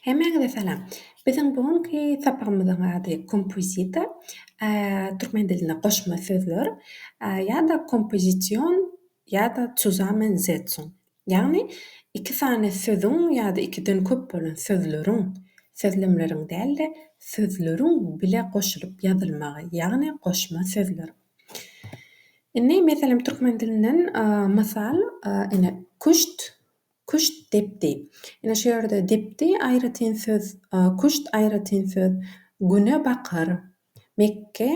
Hemen salam. Biziň bugünkü sapamyzyň ady kompozita. Türkmen dilinde goşma sözler ýa-da kompozision ýa-da Zusammensetzung. Ýagny iki sany sözüň ýa-da ikiden köp bolan sözleriň, sözlemleriň däl-de sözleriň bile goşulyp ýazylmagy, ýagny goşma sözler. Indi meselem türkmen dilinden mysal ine kuşt depdi. Ine şu ýerde depdi aýratyn söz, kuşt aýratyn söz, güne bakar, Mekke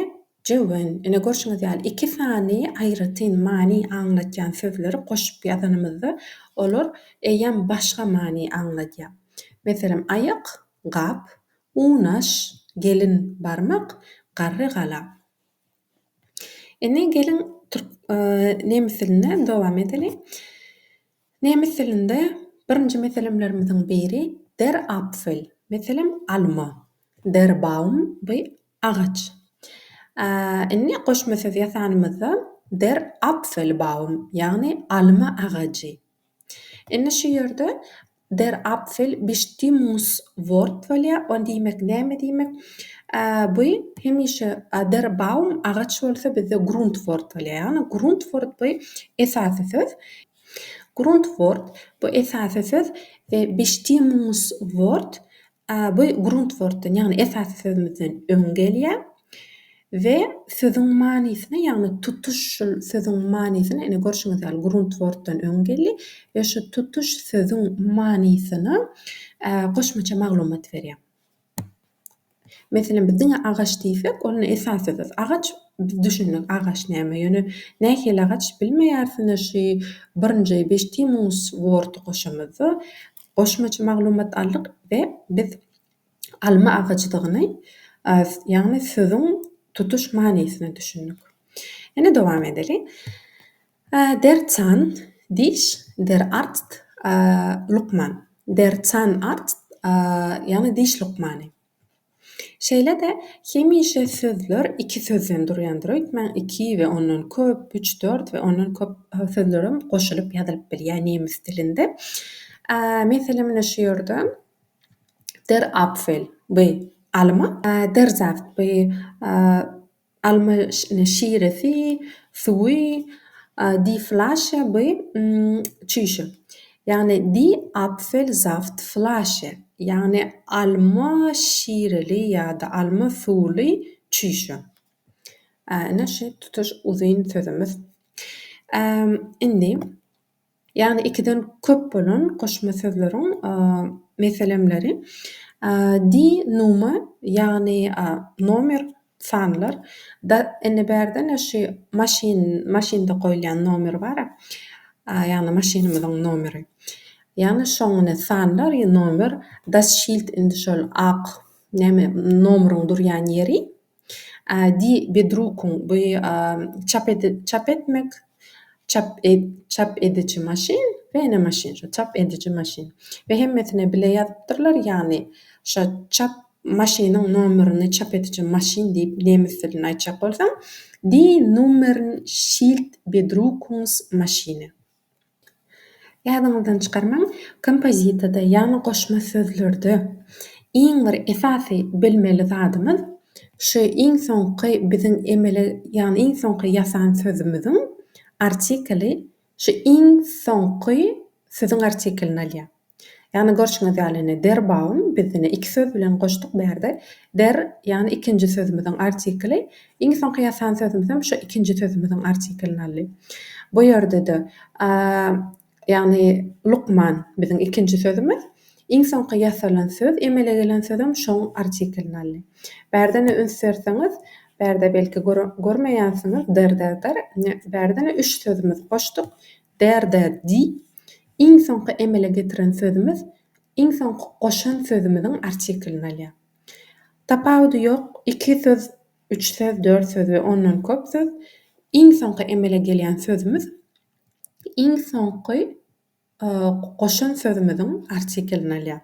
jewen. Ine görşüňiz ýaly iki sany aýratyn many aňlatýan sözleri goşup ýazanymyzda olar eýen başga many aňlatýar. Meselem aýak, gap, unaş, gelin, barmak, garry, gala. Ine gelin nemis diline dowam edeli. Nemis dilinde birinji meselemlerimiziň biri der Apfel. Meselem alma. Der Baum bu agaç. Indi goşma söz ýasanymyzda der Apfelbaum, ýagny alma agajy. Indi şu ýerde der Apfel Bestimmungswort bolýar. On diýmek näme diýmek? Bu hemişe der Baum agaç bolsa bizde Grundwort bolýar. Ýagny Grundwort bu esasy söz. Grundwort bu esasy söz we Bestimmungswort bu Grundwortdan ýagny esasy sözümizden öň gelýär we sözüň manysyna ýagny tutuşul sözüň manysyna ine görşüňiz ýaly Grundwortdan öň geldi we şu tutuş sözüň manysyna goşmaça maglumat berýär. Meselem bizde agaç diýsek, onun esasy söz. Agaç biz düşünýär agaç näme? Ýöne nähili agaç bilmeýärsiň şu birinji Bestimmungswort goşamyzy goşmaça maglumat aldyk we biz alma agaçdygyny ýagny sözüň tutuş manysyny düşündik. Ene dowam edeli. Der Zahn, diş, der Arzt, Lukman. Der Zahnarzt ýagny diş lukmany. Şeýle de hemişe sözler iki sözden durýandyr. Men 2 we ondan köp, 3, 4 we ondan köp sözlerim goşulyp ýazylyp bilýär nemis dilinde. Meselem ine şu ýerde der Apfel bu alma, der Saft bu alma şiresi, suwi, die Flasche bu çüşe. Yani die Apfelsaftflasche, yani alma şireli ýa-da alma suwly çüşe. Ine şu tutuş uzyn sözümüz. Indi yani ikiden köp bolan goşma sözleriň meselemleri die Nummer yani nomer sanlar da ine berden şu maşynda goýulan nomer bar. Yani maşynymyzyň nomeri. Yani şoňuny sanlar ýa nomer das schild in de şol ak näme nomeryň durýan ýeri. Die Bedruckung bu çap etmek, çap edici maşin we ene maşin, şu çap edici maşin. We hemmetine bile ýazypdyrlar, ýagny şo çap maşynyň nomerini çap edici maşin diýip nemis dilinde aýtjak bolsam, die Nummern schild Bedruckungsmaschine. Ýadyňyzdan çykarmaň, kompozitada ýagny goşma sözlerde iň bir esasy bilmeli zadymyz şu iň soňky biziň emele ýagny iň soňky ýasan sözümüziň artikli şu iň soňky sözüň artiklini alýar. Ýagny görşüňiz ýaly der Baum bizine iki söz bilen goşdyk berde. Der ýagny ikinji sözümüziň artikli, iň soňky ýasan sözümüziň şu ikinji sözümüziň artiklini alýar. Bu ýerde de ýagny Lukman biziň ikinji sözümüz, iň soňky ýasalan söz, emele gelen sözüm şoň artiklini alýar. Berdene ünsürseňiz, berde belki görmeýänsiňiz, der, berdene üç sözümüz goşdyk. Der, di, iň soňky emele getiren sözümüz, iň soňky goşan sözümüziň artiklini alýar. Tapawdy ýok, 2 söz, 3 söz, 4 söz we ondan köp söz, iň soňky emele gelýän sözümüz, iň soňky goşan sözümüziň artiklini alýar.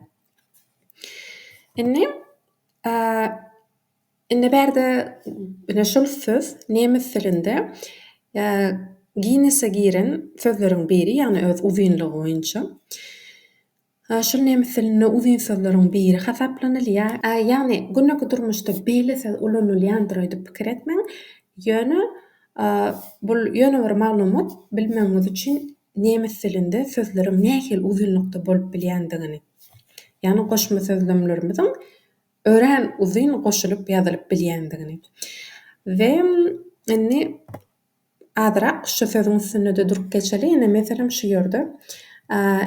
Indi berde ine şol söz nemis dilinde giňese giren sözleriň biri, ýagny öz uzynlygy boýunça Şol nämeselini uzun sözleriň biri hasaplanylýar. Ýagny günlük durmuşda beýle söz ulanylýandyr diýip pikir etmeň. Ýöne bul ýöne bir maglumat bilmeňiz üçin nemes dilinde sözleriň nähili uzunlukda bolup bilýändigini. Ýani goşma sözlemlerimiziň ören uzun goşulyp ýazylyp bilýändigini. We indi azrak şu sözüň üstünde durup geçeli. Ine meselem şu ýerde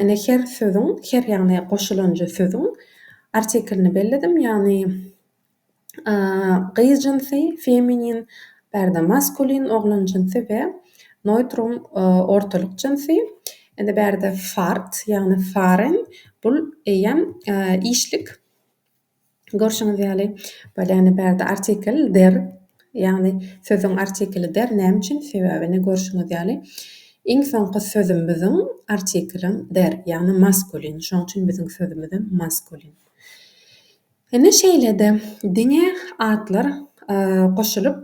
ine her sözüň, her ýagny goşulanja sözüň artikelini belledim. Ýagny gyz jinsy, feminin, bärde maskulin, oglan jinsy we neutrum ortalyk jinsy. Indi bärde fart, ýagny faren bul eýem işlik. Görşüňiz ýaly bolany bärde artikel der, ýagny sözüň artikeli der näme üçin sebäbini görşüňiz ýaly. Iň soňky sözümüziň artikelin der, ýagny maskulin. Şoň üçin biziň sözümüz maskulin. Ene şeýlede diňe atlar goşulyp,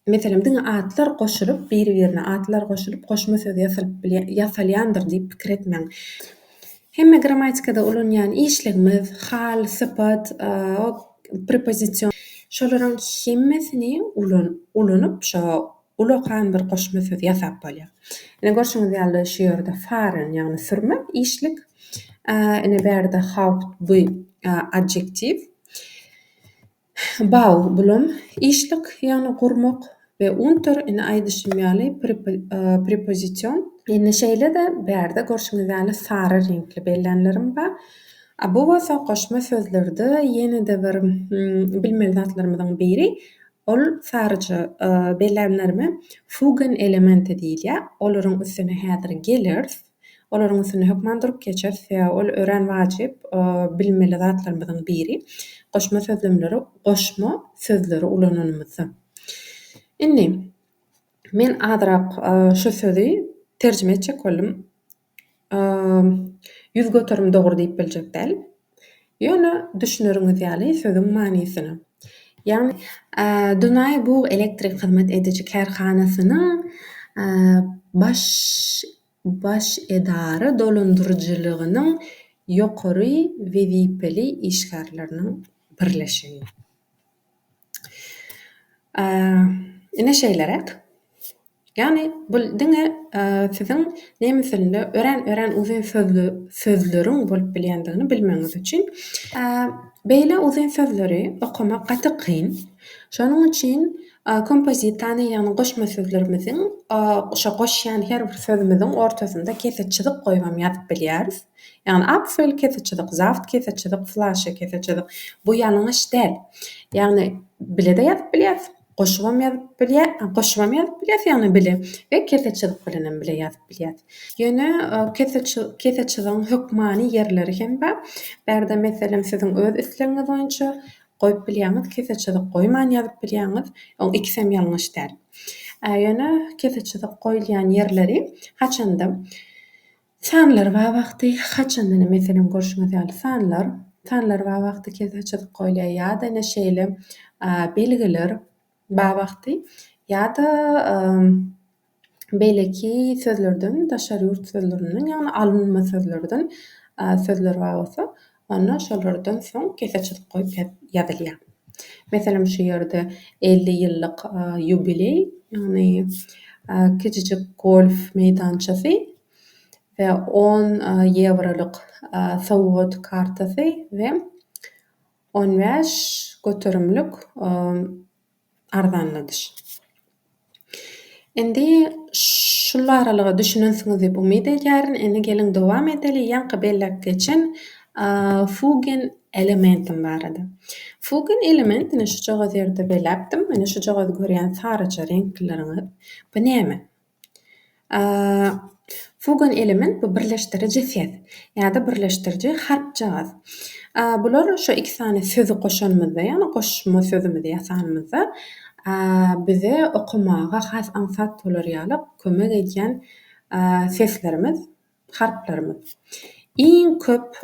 meselem diňe atlar goşulyp, bir-birine atlar goşulyp goşma söz ýasalýandyr diýip pikir etmeň. Hemme grammatikada ulanýan işlegimiz, hal, sypat, prepozision şolaryň hemmesini ulanyp şo ulakan bir goşma söz ýasap bolýar. Ine görşüňiz ýaly şu ýerde fahren ýagny sürmek, işlik. Ine bärde haupt bu adjektiv. Bau bulun işlik ýagny gurmak we unter ine aýdyşym ýaly prepozision. Ine şeýle-de bärde görşüňiz ýaly sary reňkli bellenlerim bar. Bu bolsa goşma sözlerde ýene-de bir bilmeli zatlarymyzyň biri. Ol sarıjy bellemlerimi fugen elementi diýilýär. Olaryň üstüne häzir gelir. Olaryň üstüne hökman durup geçer. Ol ören wajyp bilmeli zatlarymyzyň biri. Goşma sözlemleri, goşma sözleri ulananymyzy. Indi men azrak şu sözü terjime etjek boldum. Ýüz göterim dogry diýip biljek däl. Ýöne düşünüriňiz ýaly sözüň manysyny. Ýagny Dunay bu elektrik hyzmat edici kärhanasynyň baş edary dolandyrjylygynyň ýokary wezipeli işgärlerini birleşigi. Ine şeýlerek. Ýagny bul diňe siziň nemeselinde ören uzun sözleriň bolup bilýändigini bilmeňiz üçin beýle uzun sözleri okumak gaty kyn. Şonuň üçin kompozitany ýagny goşma sözlerimiziň şo goşýan her bir sözümizin ortasynda kesetçilik goýmam ýazyp bilýäris. Ýagny apfel kesetçilik, saft kesetçilik, flasha kesetçilik. Bu ýalňyş däl. Ýagny bilede ýazyp bilýäris. Goşmam ýazyp bilýär, ýagny bile we kesetçilik bilenem bile ýazyp bilýär. Ýöne kesetçiligiň hökmany ýerleri hem bar. Bärde meselem siziň öz islegiňiz boýunça goýup bilýäňiz, kesetçilik goýman ýazyp bilýäňiz, o ikisem ýalňyş däl. Ýöne kesetçilik goýulýan ýerleri haçanda sanlar we wagty haçanda meselem görşüňiz ýaly sanlar we wagty kesetçilik goýulýar ýa-da näşeýle belgiler ba wagty ýa-da beýleki sözlerden, daşary ýurt sözlerinden ýagny alınma sözlerden sözler bar bolsa, onda şolardan soň kesetçilik goýup ýazylýar. Meselem şu ýerde 50 ýyllyk ýubiley, ýagny kiçijik golf meýdançasy we 10 €lyk sowgat kartasy we 15 göterimlik arzanladyş. Endi şular aralyga düşünensiňiz diýip umyt edýärin. Endi geliň dowam edeli. Ýanky bellek geçen fugen elementim bar edi. Fugen element ine şu jogaz ýerde belläpdim. Ine şu jogaz görýän saryja reňklileriniz. Bu näme? Fugen element bu birleşdirici ses ýa-da birleşdirici harpjagaz. Bular şu iki sany sözü goşanmyzda, ýani goşma sözümizde ýasanmyzda bize okumaga has ansat ýaly kömek edýän seslerimiz, harplarymyz. Iň köp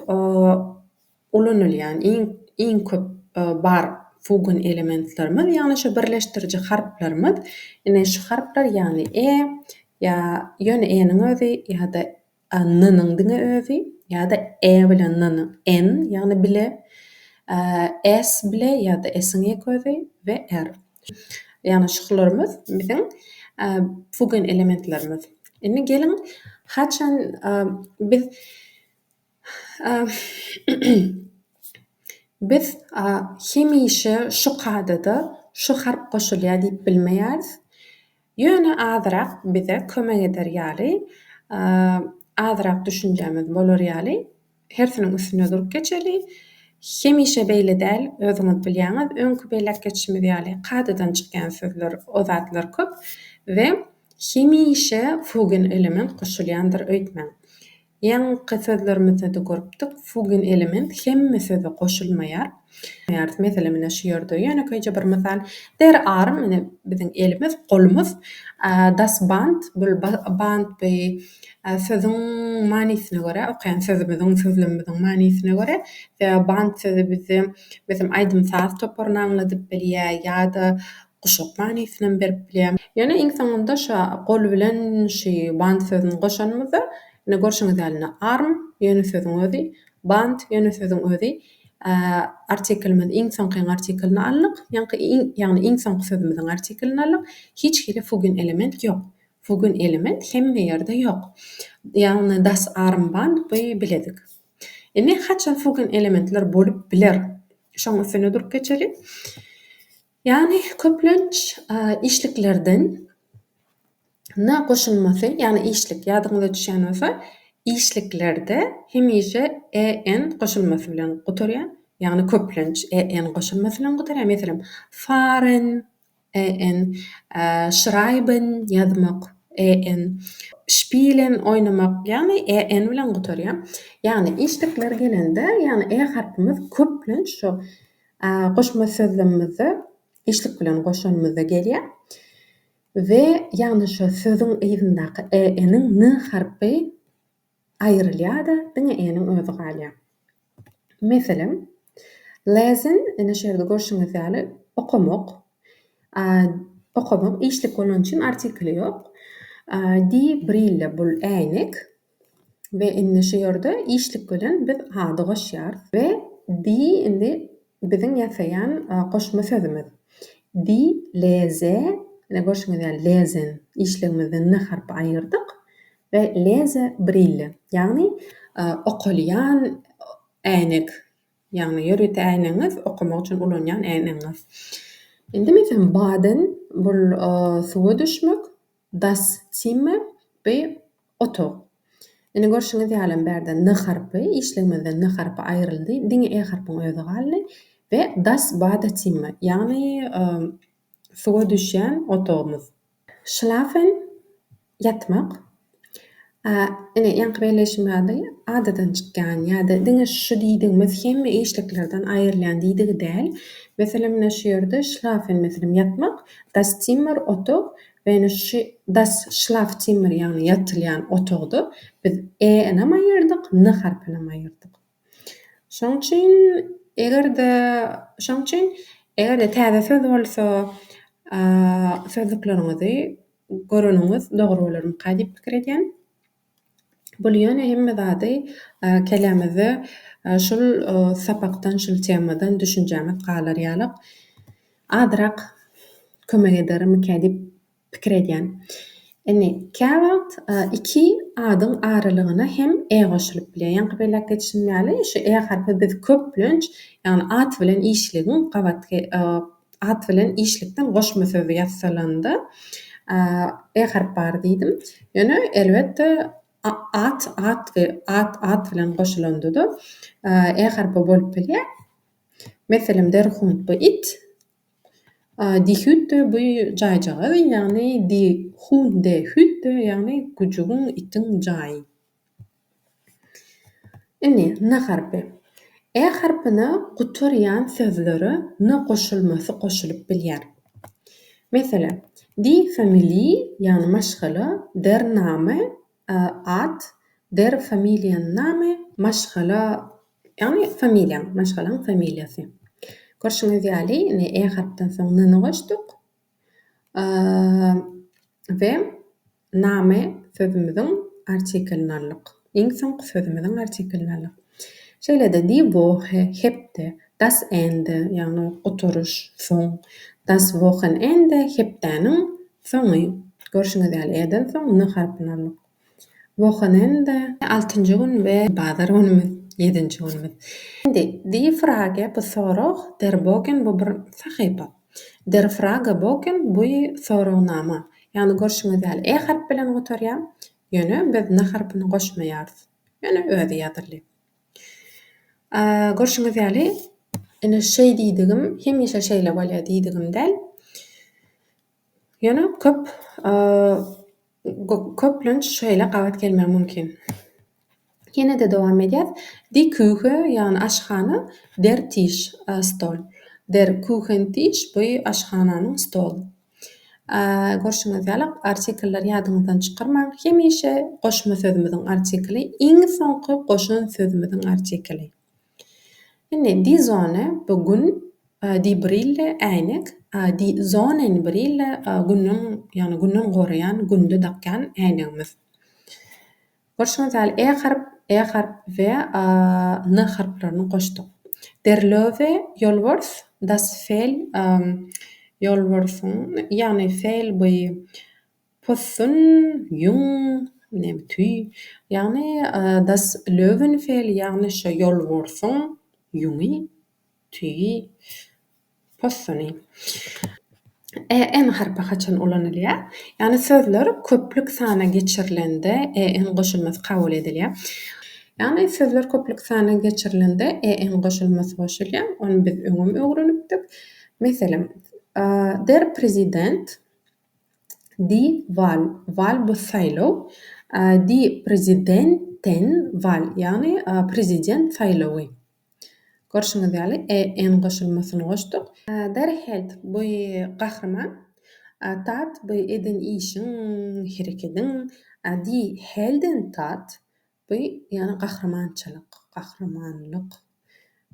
ulanylýan, iň köp bar fugen elementlerimiz, ýani şu birleşdirici harplarymyz. Ine şu harplar ýani ýöne eňiň özi ýa-da n-nyň diňe özi ya da e bilen n'ny en ýagny bile, s bile ýa-da s-iň eközi we r. Ýagny şularymyz biziň fugen elementlerimiz. Indi geliň haçan biz Eee, biz hemişe şu kadada şu harp goşulýar diýip bilmeýäris. Ýöne azyrak bize kömek eder ýaly, azyrak düşünjämiz bolar ýaly. Hersiniň üstüne durup geçeli. Hemişe beýle däl, özüňiz bilýäňiz, öňkü beýlek geçişimiz ýaly kadadan çykýan sözler, o zatlar köp we hemişe fugen element goşulýandyr öýtmän. Ýa-ni sözlerimizde de görüpdik, fugen element hemme söze goşulmaýar. Meselem mine şu ýerde ýöne köýje bir mysal. Der arm mine biziň elimiz, golumuz, das Band, bul band be sözüň manysine görä, okyan sözümiziň, sözlemimiziň manysine görä we band sözi bizim aýdymsaz toparyn aňladyp bilýär ýa-da guşak manysyny berip bilýär. Ýöne iň soňunda şa gol bilen şi band sözüni goşanmyza ne görşüňiz ýaly arm ýöne sözüň özi, band ýöne sözüň özi. Artikelimiz iň soňky artikelini aldyk, ýagny iň soňky sözümiziň artikelini aldyk. Hiç kire fugen element ýok. Fugen element hemme ýerde ýok. Ýagny das armband biledik. Indi haçan fugen elementler bolup biler? Şoň üstüne durup geçeli. Ýagny köplenç işliklerden na goşulmasy, ýagny işlik ýadyňyza düşýän bolsa, işliklerde hemişe en goşulmasy bilen gotarýar. Ýagny köplenç en goşulmasy bilen gotarýar. Meselem fahren, en schreiben ýazmak, en spielen oynamak, ýagny en bilen gotarýar. Ýagny işlikler gelende, ýagny harpymyz köplenç şo goşma sözlemimizi işlik bilen goşanmyza gelýär. We ýagny şu sözüň ýerindäki eniň n harpy aýrylýar da diňe eniň özi galýar. Meselem, lesen ene şerde görşüňiz ýaly okamak. Okamak işlik bolan üçin artikeli ýok. Die Brille bul äýnek we indi şu ýerde işlik bilen biz ady goşýar we die indi biziň ýasaýan goşma sözümiz. Die Lese, ne görşüňiz ýaly lesen işligimizden n harpy aýyrdyk we Lese Brille, ýagny okulýan äýnek, ýagny ýörüte äýnegiz, okumak üçin ulanýan äýnegiz. Indi meselem baden bul suwa düşmek, das Zimmer we otog. Indi görşüňiz ýaly berde n harpy, işligimizden n harpy aýryldy, diňe harpyň özi galdy we das Badezimmer, ýagny suwa düşýän otogumuz. Schlafen ýatmak. Ine ýa-ni beýleşmeli adadan çykýan ýa-da diňe şu diýdiňimiz hemme işliklerden aýrylýan diýdigi däl. Meselem mine şu ýerde schlafen meselem ýatmak, das Zimmer otog we şu das Schlafzimmer ýagny ýatylýan otogdy biz ene aýyrdyk, n harpyna aýyrdyk. Şoň üçin egerde täze söz bolsa, sözlüklerinizi göreniňiz dogry bolarmy diýip pikir edýän. Bul ýöne hemme zady kelamizi şol sapakdan, şol temadan düşünjämiz galar ýaly. Azyrak kömek edermi diýip pikir edýän. Indi käwagt iki adyň aralygyna hem goşulyp bilýär. Ýa-ni beýlek geçişim ýaly şu harpy biz köplenç, ýagny at bilen işligin gawatky at bilen işlikden goşma sözi ýazsalandy. Harp bar diýdim. Ýöne elbetde at bilen goşulandy-da. Harpy bolup bilýär. Meselem der Hund bu it. Die Hütte bu jaýjagy, ýagny die Hunde Hütte, ýagny gujugyň itiň jaýy. Indi n harpy. Harpyny gutarýan sözleri n goşulmasy goşulyp bilýär. Meselem, die Familie, ýagny maşgala, der Name, at, der Familienname, maşgala, ýagny familiýa, maşgalaň familiýasy. Görşüňiz ýaly, harpdan soň n-ni goşdyk. We Name sözümiziň artikelini aldyk. iň soňky sözümiziň artikelleri. Şeýle-de die Woche, hepde, das Ende, ýagny oturuş, soň, das Wochenende, hepdeniň soňy. Görşüňiz ýaly eden soň n harpyny almak. Wochenende 6-njy gün we bazar günümiz 7-nji günümiz. Indi die Frage, bu sorag der Bogen bu bir sahypa. Der Frage Bogen bu soragnama. Ýani görşüňiz ýaly harp bilen gotarýar. Ýöne biz n harpyny goşmaýarys. Ýöne özi ýazarly. Görşüňiz ýaly ine şeý diýdigim, hemişe şeýle bolýar diýdigim däl. Ýöne köplünç şeýle gabat gelmek mümkin. Ýene de dowam edýär. Die Küche, ýani aşhana, der Tisch, stol. Der Küchentisch bu aşhananyň stolu. Görşüňiz ýaly artikeller ýadyňyzdan çykarmaň. Hemişe goşma sözümiziň artikeli, iň soňky goşan sözümiziň artikeli. Indi die Sonne, bugün, die Brille, äýnek, die Sonnenbrille, günnüň, ýani günden goraýan, günde dakýan äýnegimiz. Görşüňiz ýaly harp we n harplaryny goşdyk. Der Löwe, Ýolbors, das Fell, Ýolborsyň, ýani fel bu pussyn, ýüň, tüý, ýani das Löwenfell, ýagny şu ýolborsyň ýüňi, tüýi, pussyny. En harpa haçan ulanylýar? Ýani sözler köplük sana geçirilende en goşulmasy kabul edilýär. Ýani sözler köplük sana geçirilende en goşulmasy goşulýar. Onu biz öňüm öwrenipdik. Meselem, der Prezident, die Wahl bu saýlaw, die Präsidenten Wahl, ýani prezident saýlawy. Görşüňiz ýaly en goşulmasyny goşdyk. Der Held bu gahrman, Tat bu eden işiň, hereketiň, die Heldentat bu ýani gahrmanlyk.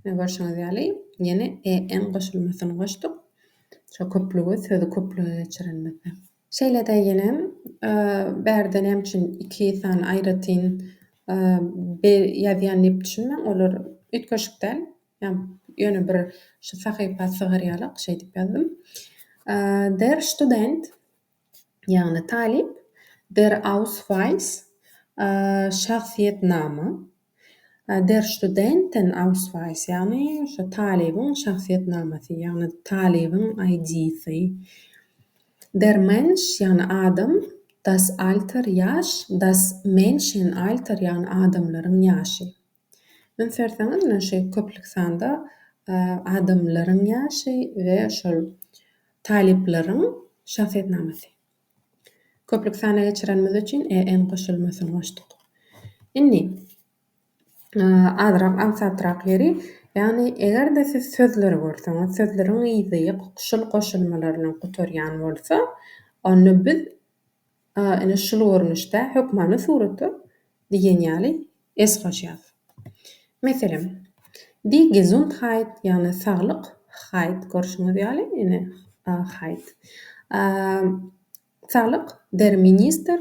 Görşüňiz ýaly ýene en goşulmasyny goşdyk. Şo köplügi, sözü köplügi geçirilmesi. Şeýle-de ýene bärde näme üçin iki san aýratyn ýazýan diýip düşünmäň, olar ütköşükden, ýöne bir şu sahypa sygarýalyk şey diýip ýazdym. Der Student, ýagny talip, der Ausweis, şahsiýetnama, der Studentenausweis, ýagny şu talibiň şahsiýetnamasy, ýagny talibiň ID'si. Der Mensch, ýagny adam, das Alter, ýaş, das Menschenalter, ýagny adamlaryň ýaşy. Men serseňiz näşe köplük sanda adamlaryň ýaşy we şol taliplaryň şahsiýetnamasy. Köplük sana geçirenmiz üçin en goşulmasyny goşdyk. Indi azrak amsatrak ýeri, ýani egerde siz sözleri görseňiz, sözleriň ýyzyk şol goşulmalaryny gutarýan bolsa, onu biz ine şol görnüşde hökmany surety diýen ýaly esgaşýar. Meselem, die Gesundheit, ýani saglyk, Heit, görşüňiz ýaly ine Heit. Saglyk, der Minister,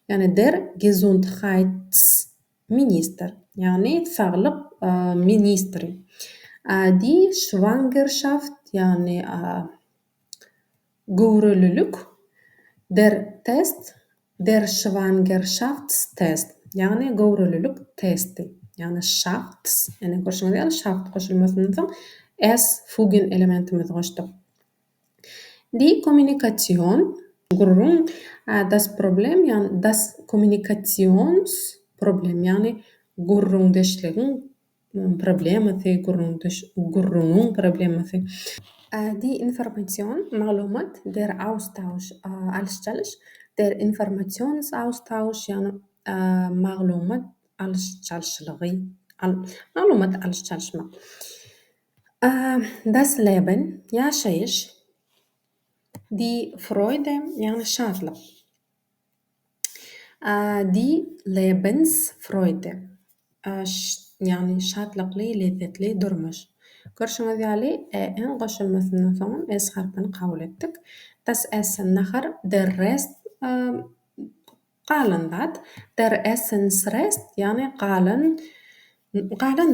ýani der Gesundheitsminister, ýani saglyk ministri. Die Schwangerschaft, ýani göwrülülük, der Test, der Schwangerschaftstest, ýani göwrülülük testi. Ýani Schafts, ene görşüňiz ýaly Schaft goşulmasyny soň es fugen elementimiz goşdyk. Die Kommunikation, gurrun, das Problem, ýani das Kommunikationsproblem, ýani gurrun deşlegiň problemasy, gurrunyň problemasy. Die Information, maglumat, der Austausch, alışçalış, der Informationsaustausch, ýani maglumat alışçalşylygy, maglumat alışçalşmak. Das Leben, ýaşaýyş, die Freude, ýani şadlyk. Die Lebensfreude, ýani şadlykly, lezzetli durmuş. Görşüňiz ýaly en goşulmasyndan soň es harpyny kabul etdik. Das Essen nachher, der Rest قالن zat. Der Essens rest yani qalen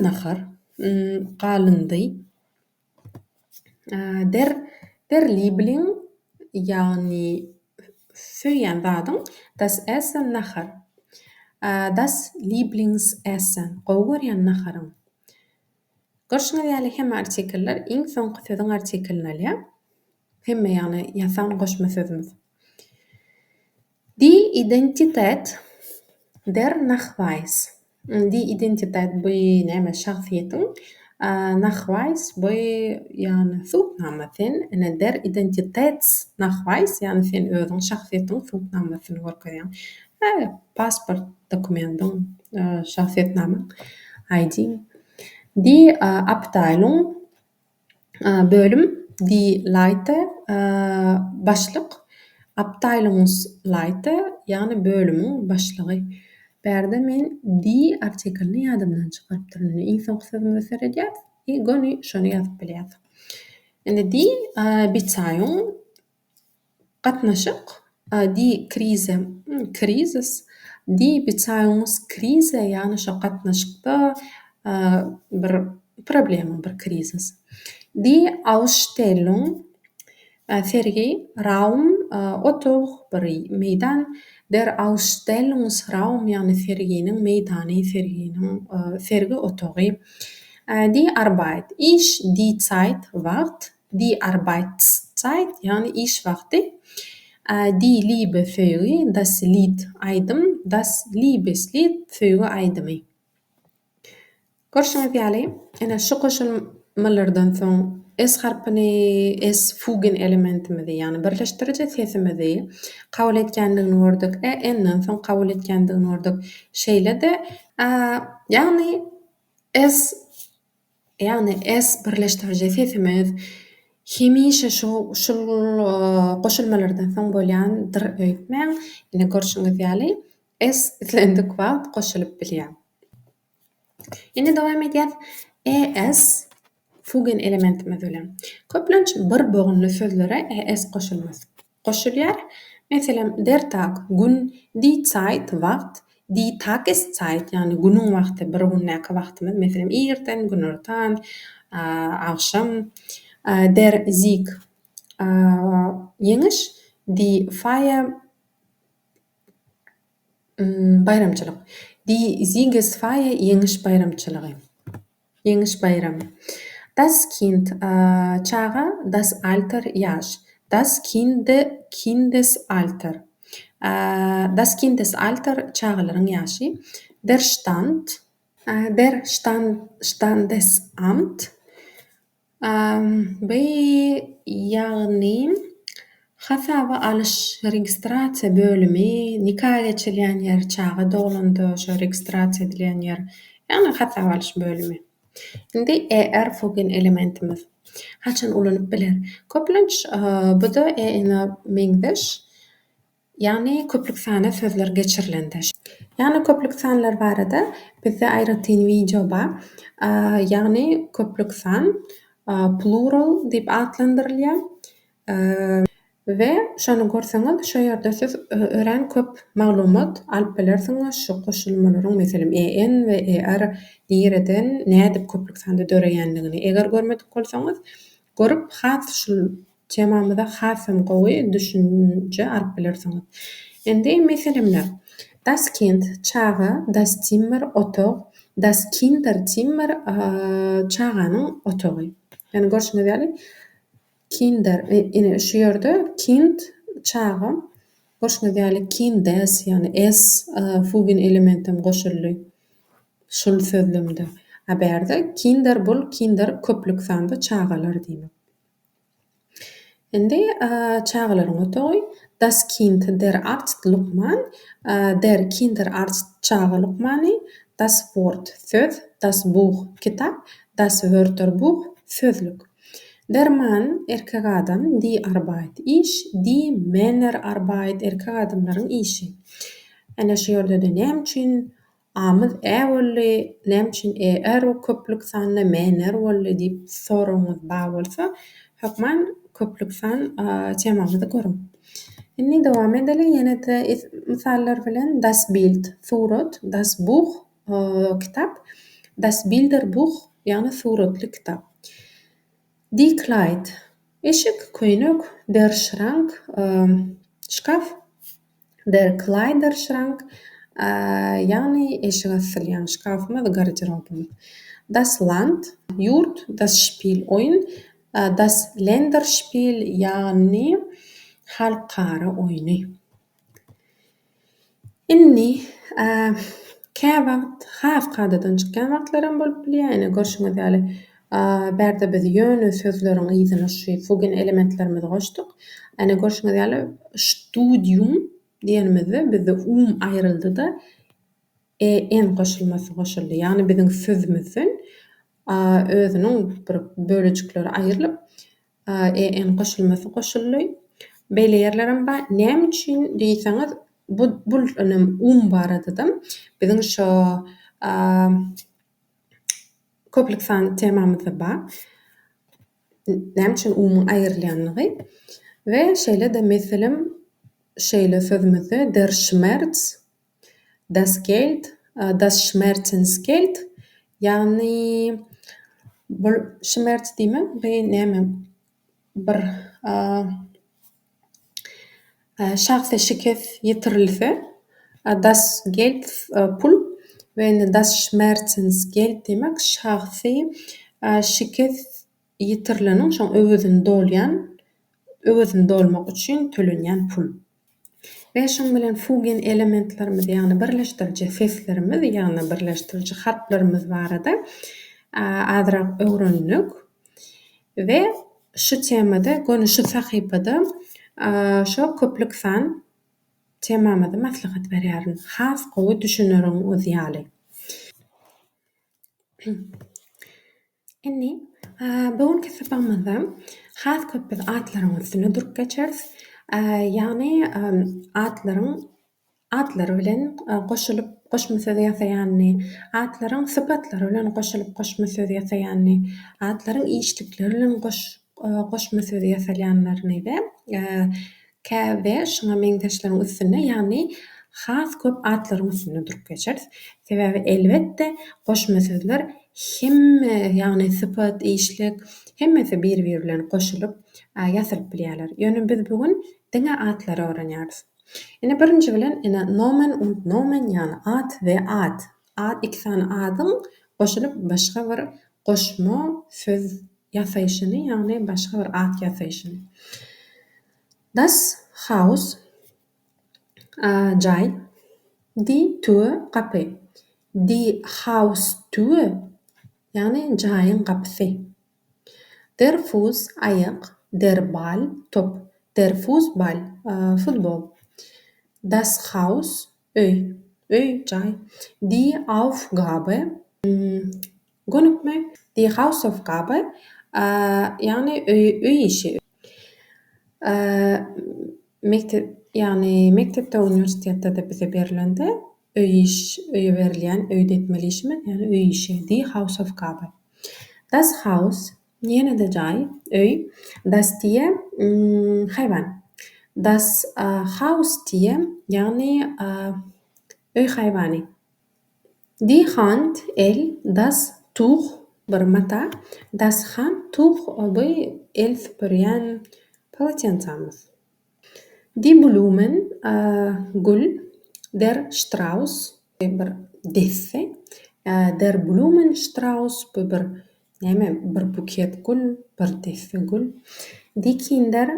nacher. Qalendy. Der Liebling yani für zaten das Essen nacher. Das Lieblingsessen. Qowur yani nacherın. Görşüňiz ýaly hemme artikeller iň soňky söziň artikelini alýar. Hemme ýani ýasan goşma sözümüz. Die Identität der Nachweis. Die Identität bu näme şahsiýetiň Nachweis bu ýani suwtnamasyň, ene der Identitätsnachweis ýani sen özüň şahsiýetiň suwtnamasyny görkezýän. Pasport dokumentyň şahsiýetnama ID. Die Abteilung bölüm, die Leiter başlyk, Abteilungsleiter yani bölümün başlygy. Berde men die artikelini ýadymdan çykaryp duryn. Iň soňky sözümizi seredýär. Göni şonu ýazyp bilýär. Ende die Beziehung gatnaşyk, die Krise, Krisis, die Beziehungskrise ýani şo gatnaşykda bir problem, bir krisis. Die Ausstellung sergi, Raum, otog, bir meydan. Der Ausstellungsraum yani serginiň meydany, sergi otogy. Die Arbeit, iş, die Zeit, wagt, die Arbeitszeit yani iş wagty. Die Liebe für das Lied, aydym, das Liebeslied für aydymy. Görşüňiz ýaly, ene şu goşulmalardan soň es harpyny, es fugen elementimizi, ýani birleşdirije sesimizi kabul etkendigini gördük. Enden soň kabul etkendigini gördük. Şeýle-de ýani es birleşdirije sesimiz hemişe şol goşulmalardan soň bolýan dir öýtmäň, ene görşüňiz ýaly es itlendik wagt goşulyp bilýär. Indi dowam edýär. Es fugen elementimiz bilen. Köplenç bir böňünli sözlere es goşulýar. Meselem der Tag, gün, die Zeit, wagt, die Tageszeit yani günüň wagty, bir günnäki wagtymyz. Meselem irden, günortan, agşam. Der Sieg, ýeňiş, die Feier, bayramçylyk. Die Siegesfeier ýeňiş bayramçylygy. Ýeňiş bayramy. Das Kind çaga, das Alter ýaş. Das Kindesalter. Das Kindesalter çagalaryň ýaşy. Der Stand, Standesamt. Ýagny hasaba alyş registrasiýa bölümi, nikah geçilen ýer, çaga doglandy, şo registrasiýa edilen ýer, ýani hasaba alyş bölümi. Indi fugen elementimiz. Haçan ulanyp biler? Köplenç bu da ene meňdeş, ýani köplük sana sözler geçirilende. Ýani köplük sanlar barada bizde aýratyn video bar. Ýani köplük san plural diýip adlandyrylýar. We şonu görseňiz, şo ýerde siz ören köp maglumat alyp bilersiňiz. Şu goşulmalaryň meselem en we er diýerden nädip köplük sanda döreýändigini eger görmedik bolsaňyz, görüp has şu temamyza hasam gowy düşünje alyp bilersiňiz. Endi meselemler. Das Kind çaga, das Zimmer otog, das Kinderzimmer çaganyň otogy. Yani görşüňiz ýaly Kinder, ine şu ýerde kind çaga, görşüňiz ýaly kindes, ýani es fugen elementim goşuldy. Şol sözlemde. Berde kinder bul, kinder köplük sanda çagalar diýmek. Endi çagalaryň otogy, das Kind der Arzt Luqman, der Kinderarzt çaga Luqmany, das Wort söz, das Buch kitap, das Wörterbuch sözlük. Der Mann erkek adam, die Arbeit iş, die Männerarbeit erkek adamlaryň işi. Ene şu ýerde de nämçin amyz bolly, nämçin köplük sanly männer bolly diýip soragyňyz bar bolsa, hökmen köplük san temamyzy görün. Inni devam edelim yine de misaller bilen Das Bild, surat, Das Buch, kitap, Das Bilderbuch yani suratlı kitap. Die Kleid, eşik, koynuk, der Schrank, şkaf, der Kleiderschrank, yani eşik asılyan şkafımız, gardırobumuz. Das Land, yurt, das Spiel, oyun, das Länderspiel yani halkara oyunu. Inni kä wagt hafgadadan çykan wagtlarym bolup bilýär. Ine görşüňiz ýaly bärde biz ýöne sözleriň yzyny şu bugün elementlerimizi goşdyk. Ine görşüňiz ýaly studium diýenimizi bizde aýryldy-da en goşulmasy goşuldy. Ýani biziň sözümizin özüniň bir bölejikleri aýrylyp en goşulmasy goşuldy. Beýle ýerlerim bar. Näme üçin diýseňiz bu barada biziň şo köplik san temamyzda bar. Näme üçin aýrylýanlygy we şeýle de meselim şeýle sözümizde der Schmerz, das Geld, das Schmerzensgeld yani bu Schmerz diýme we näme bir şahsy şikes ýitirilse, das Geld pul we das Schmerzensgeld demek şahsy şikes ýitirileniň şoň öwüzini dolýan, öwüzini dolmak üçin tölenýän pul. Ve şoň bilen fugen elementlerimiz ýani birleşdiriji seslerimiz ýani birleşdiriji harplerimiz barada azrak öwrendik we şu temada gonu şu sahypada şo köplik san temamyzda maslahat berýärin. Has gowy düşüneriň öz ýaly. Inni bugünkü sepamyzda has köp biz atlaryň üstüne durup geçeriz. Yani atlar bilen goşma söz ýasaýanny, atlaryň sypatlary bilen goşma söz ýasaýanny, atlaryň iýişlikleri bilen goşma söz ýasalýanlaryny we käbe şoňa meňdeşleriň üstüne ýani has köp atlaryň üstüne durup geçeriz. Sebäbi elbetde goşma sözler hemme ýani sypat, iýişlik hemmesi bir-biri bilen goşulyp ýasalyp bilýärler. Ýöne biz bugün diňe atlary öwrenýäris. Ine birinji bilen Nomen und Nomen ýani at we at. Iki tane adyň goşulyp başga bir goşma söz ýasaýyşyny ýani başga bir at ýasaýyşyny. Das Haus, jay, die Tür, kapy. Die Haustür ýani jaýyň kapysy. Der Fuß, aýak, der Ball, top. Der Fußball, futbol. Das Haus, öý, jay. Die Aufgabe, gonupmy. Die Hausaufgabe, ýani öý işi. Mektepde, universitetde de bize berilende öýe berilýän, öýde etmeli işimiz, ýani öý işi. Die Hausaufgabe. Das Haus, ýene de jay, öý. Das Tier, hayvan. Das Haustier, ýani öý hayvany. Die Hand, el, das Tuch, bir mata. Das Handtuch, bu el süpürýän polotensamiz. Die Blumen, gül, der Strauß, bir desse, der Blumenstrauß, bu bir buket gül, bir desse gül. Die Kinder,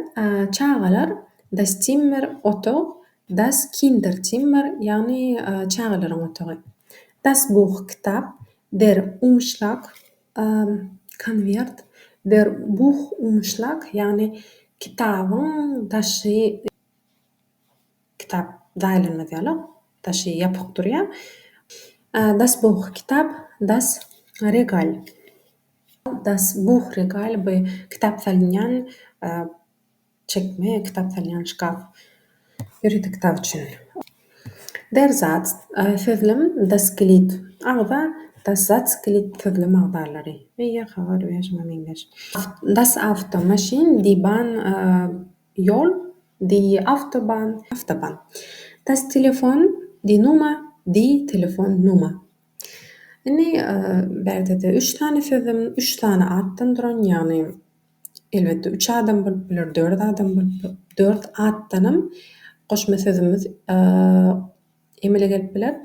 çağalar, das Zimmer, oto, das Kinderzimmer, yani çağalaryň otogy. Das Buch, kitap, der Umschlag, konvert, der Buchumschlag, yani kitabyň daşy kitap daýlanmaz ýaly, daşy ýapyk durýar. Das Buch, kitap, das Regal. Das Buchregal, bu kitap salynýan çekme, kitap salynýan şkaf. Ýüridi kitap üçin. Der Satz, sözlem, das Glied. Agza, das Satzglied sözlem agzalary. Veýa habar we şoňa meňdeş. Das Auto, maşin, die Bahn, ýol, Die Autobahn. Das Telefon, die Nummer, die Telefonnummer. Inni bärdede 3 tane sözüm, 3 tane atdan duran, ýagny elbetde 3 adam bolup biler, 4 adam bolup, 4 atdanam goşma sözümüz emele gelip biler.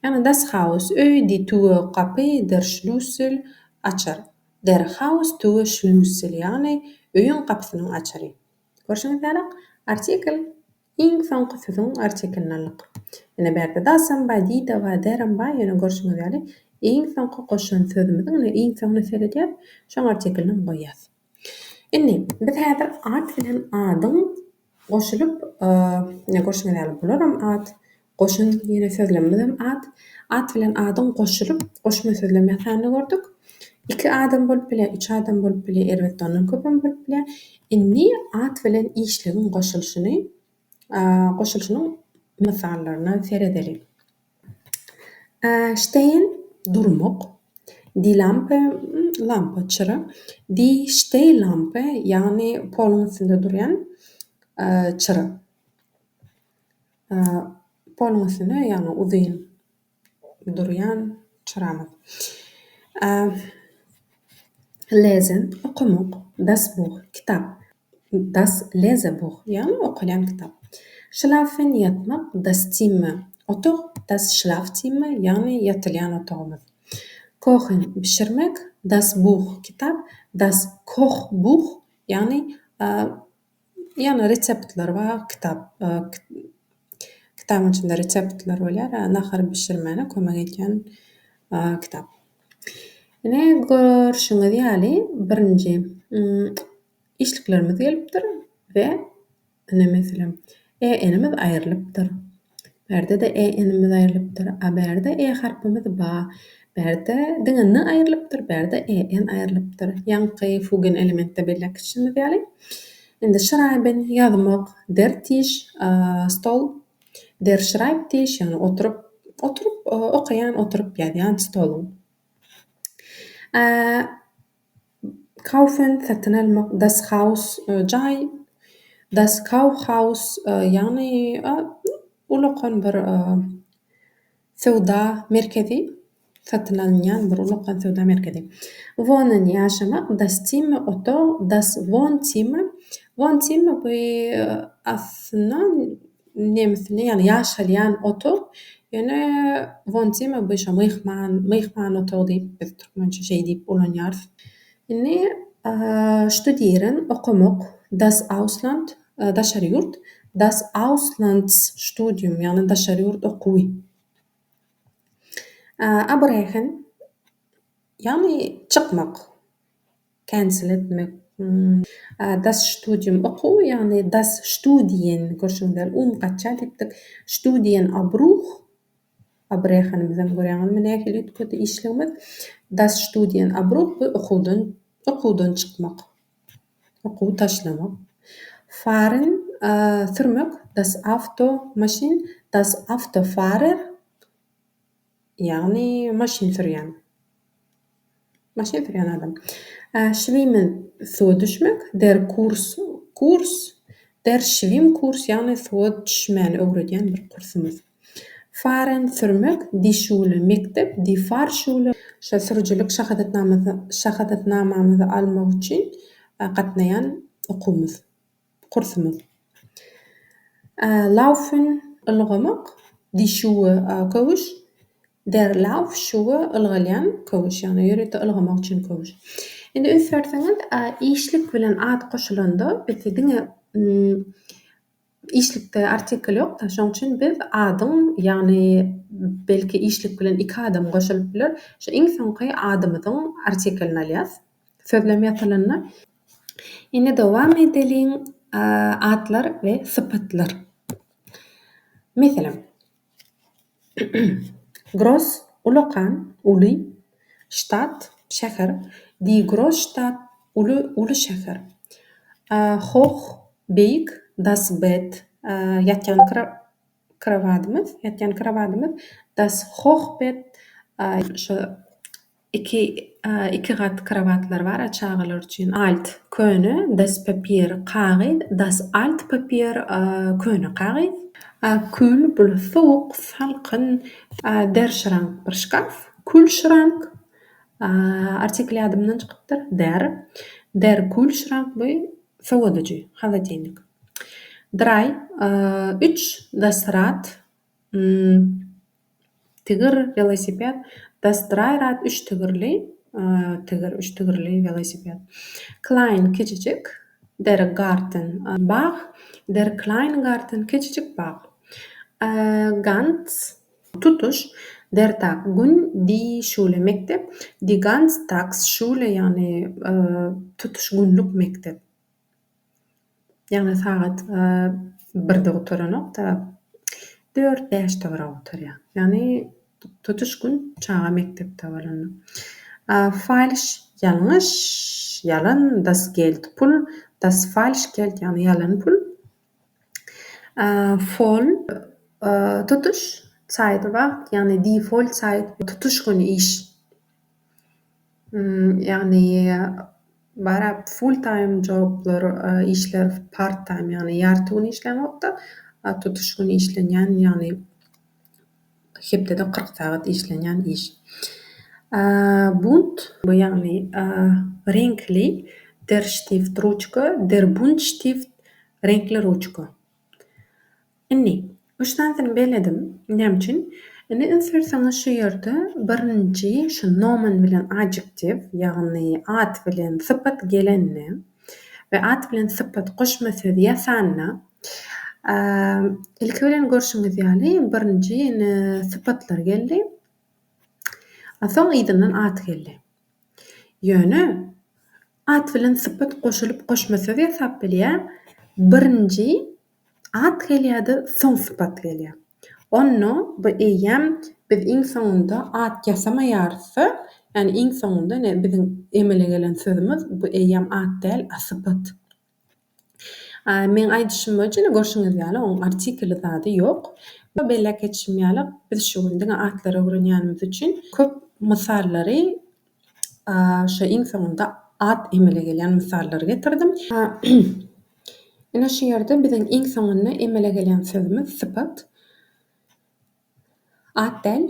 Ýagny das Haus, öy, die Tür, kapy, der Schlüssel, açar. Der Haus Tür Schlüssel, ýagny öýüň kapysynyň açary. Görşüňiz ýaly? Artikel iň soňky sözüň artikelinalyk. Ene berde dasam ba, di da ba, deram ba, ýöne görşüňiz ýaly. Iň soňky goşan sözümiziň iň soňuna seredýär, şoň artikelini goýýas. Indi biz häzir at bilen adyň goşulyp, ne görşüňiz ýaly bularam at, goşun ýene sözlemizem at. At bilen adyň goşulyp, goşma sözlem ýasanyny gördük. 2 adam bolup bile, 3 adam bolup bile, elbetde ondan köpem bolup bile. Indi at bilen işlegiň goşulşynyň mysallaryna seredeli. Stehen, durmak. Die Lampe, lampa çyra. Die Stehlampe, ýagny poluň üstünde durýan çyra. Poluň üstünde, ýagny uzyn durýan çyramyz. Lesen, okumak. Das Buch, kitap. Das Lesebuch, ýagny okulýan kitap. Schlafen, ýatmak. Das Zimmer, otaq. Das Schlafzimmer, ýagny ýatylýan otagymyz. Kochen, pişirmek. Das Buch, kitap. Das Kochbuch, ýagny reseptler we kitap. Kitabyň içinde reseptler bolýar, nahar pişirmeni kömek etýän kitap. Ine görşüňiz ýaly birinji işliklerimiz gelipdir we ine meselem enimiz aýrylypdyr. Berde de enimiz aýrylypdyr. Berde harpymyz ba. Berde diňini aýrylypdyr, berde en aýrylypdyr. Ýanky fugen elementde belli kişimiz ýaly. Indi schreiben, ýazmak, der Tisch, stol, der Schreibtisch, ýagny oturup okyan, oturup ýazýan stol. Kaufen, satyn almak, das Haus, jay, das Kaufhaus, ýagny ulakan bir sowda merkezi, satyn alynýan bir ulakan sowda merkezi. Wohnen, ýaşamak, das Zimmer, otaq, das Wohnzimmer. Wohnzimmer bu aslynda nemisli, ýagny ýaşalýan otaq. Ýöne Wohnzimmer bu myhman otagy diýip biz türkmençe şey diýip ulanýarys. Indi studieren, okumak, das Ausland, daşary ýurt, das Auslandsstudium, ýagny daşary ýurt okuwy. Abbrechen, ýagny çykmak, cancel etmek. Das Studium okuw, ýagny das Studien, görşüňiz gaçça diýipdik. Studienabbruch, abbrechenimizem görýäňiz nähili ütköde işligimiz. Das Studienabbruch bu okuwdan çykmak, okuw taşlamak. Fahren, sürmek, das Auto, maşin, das Autofahrer, ýagny maşin sürýän adam. Schwimmen, suwa düşmek, der Kurs, der Schwimmkurs, ýagny suwa düşmäni öwredýän bir kursumuz. Fahren, sürmek, die Schule, mektep, die Fahrschule, sürüjülik şahadatnamamyzy almak üçin gatnaýan okumuz, kursumuz. Laufen, ylgamak, die Schuhe, köwüş, der Laufschuhe, ylgalýan köwüş, ýagny ýürekde ylgamak üçin köwüş. Indi öňsörseňiz, işlik bilen at goşulanda biz diňe işlikde artikel ýok da, şoň üçin biz adyň, ýagny belki işlik bilen 2 adam goşulyp biler. Şu iň soňky adymyzyň artikelini alýas, sözlem ýatylyny. Indi dowam edeliň, atlar we sypatlar. Meselem, Gross, ulakan, uly, Stadt, şäher, die Großstadt, uly şäher. Hoch, beýik, das Bett, ýatýan krawatymyz, das Hochbett, şu iki 2 kat kravatlar var açağılar üçün. Alt köni, das Papier kağıt, das alt Papier köni kağıt. Kül bul soğuk, salkın, der şrank bir şkaf. Kühlschrank, artikel adımdan çıkıptır. Der Kühlschrank bu soğutucu, холодильник. 3 das Rad, tigir, velosiped. Das Dreirad 3 tigirli, tigir 3 tigirli velosiped. Klein küçücük, der Garten bağ, der Kleingarten küçücük bağ. Ganz tutuş, der Tag gün, die Schule mektep, die Ganztagsschule yani tutuş günlük mektep. Yani saat 1'de oturanok ta 4-5'te bira oturýar. Yani tutuş gün çağa mektepde bolanok. Falsch ýalňyş, ýalan, das Geld pul, das Falschgeld yani ýalan pul. Voll tutuş, Zeit wagt yani die Vollzeit tutuş gün iş. Yani bara full time joblar, işler part time yani yarty gün işlenokda, tutuş gün işlenýän yani hepde 40 saat işlenýän iş. Bunt bu yani renkli, der Stift ruçka, der Buntstift renkli ruçka. Inni, üçtänsini beledim. Näme üçin? Indi insersaňyz şu ýerde birinji şu nomen bilen adjektiv ýagny at bilen sypat gelenni we at bilen sypat goşma söz ýasanna ilki bilen görşüňiz ýaly birinji ine sypatlar geldi. Soň ýygynyň at geldi. Ýöne at bilen sypat goşulyp goşma söz ýasap bilýär. Birinji at gelýärdi, soň sypat gelýär. Onu bu eýem biz iň soňunda at ýasamaýarsa, yani iň soňunda ne biziň emele gelen sözümüz bu eýem at däl, sypat. Men aýdyşym boýunça görşüňiz ýaly oň artikeli zady ýok. Bellek etişim ýaly biz şu günde atlara öwrenýänimiz üçin köp mysallary şo iň soňunda at emele gelen mysallary getirdim. Ine şu ýerde biziň iň soňuna emele gelen sözümüz sypat. At däl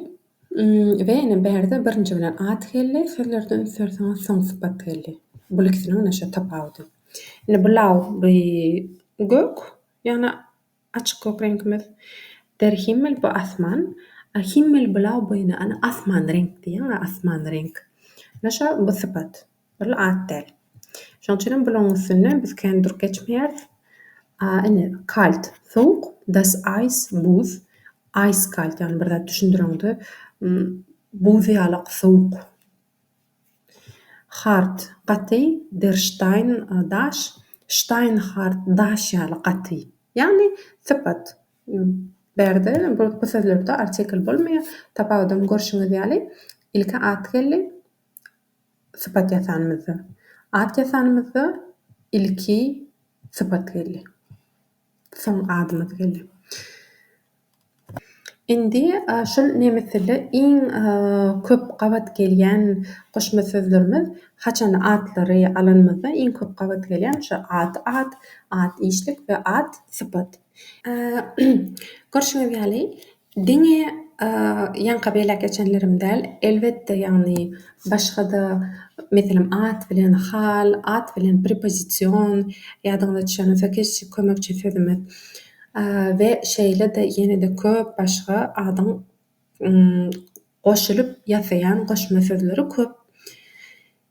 we ine berde birinji bilen at geldi, sözlerden insersaňyz soň sypat geldi. Bu ikisiniň näşe tapawudy. Ine blau bu gök, ýani açyk gök reňkimiz. Der Himmel bu asman. Himmel blau bu ine ana asman reňkdi, ýa asman renk. Näşe bu sypat. Bu at däl. Şoň üçin bulaň üstüne biz kendir geçmeýär. Ine kalt, soğuk, das Eis, buz. Eiskalt yani bir zat düşündüreňdi. Buz ýalyk soğuk. Hart, gaty, der Stein, daş. Stein hart, daş ýaly gaty. Yani sypat. Berde bu sözlerde artikel bolmaýar. Tapawdym görşüňiz ýaly. Ilki at geldi. Sypat ýasanymyzda. At ýasanymyzda ilki sypat geldi. Soň adymyz geldi. Indi şol nemesli iň köp gabat gelýän goşma sözlerimiz haçan atlary alanmazda iň köp gabat gelýän şo at işlik we at sypat. Görşüňiz ýaly diňe ýanka belek geçenlerimdäl elbetde ýagny başga-da meselem at bilen hal, at bilen prepozision ýadyňyza düşýän keşke kömekçi sözümüz we şeýle de ýene-de köp başga adyň goşulyp ýasaýan goşma sözleri köp.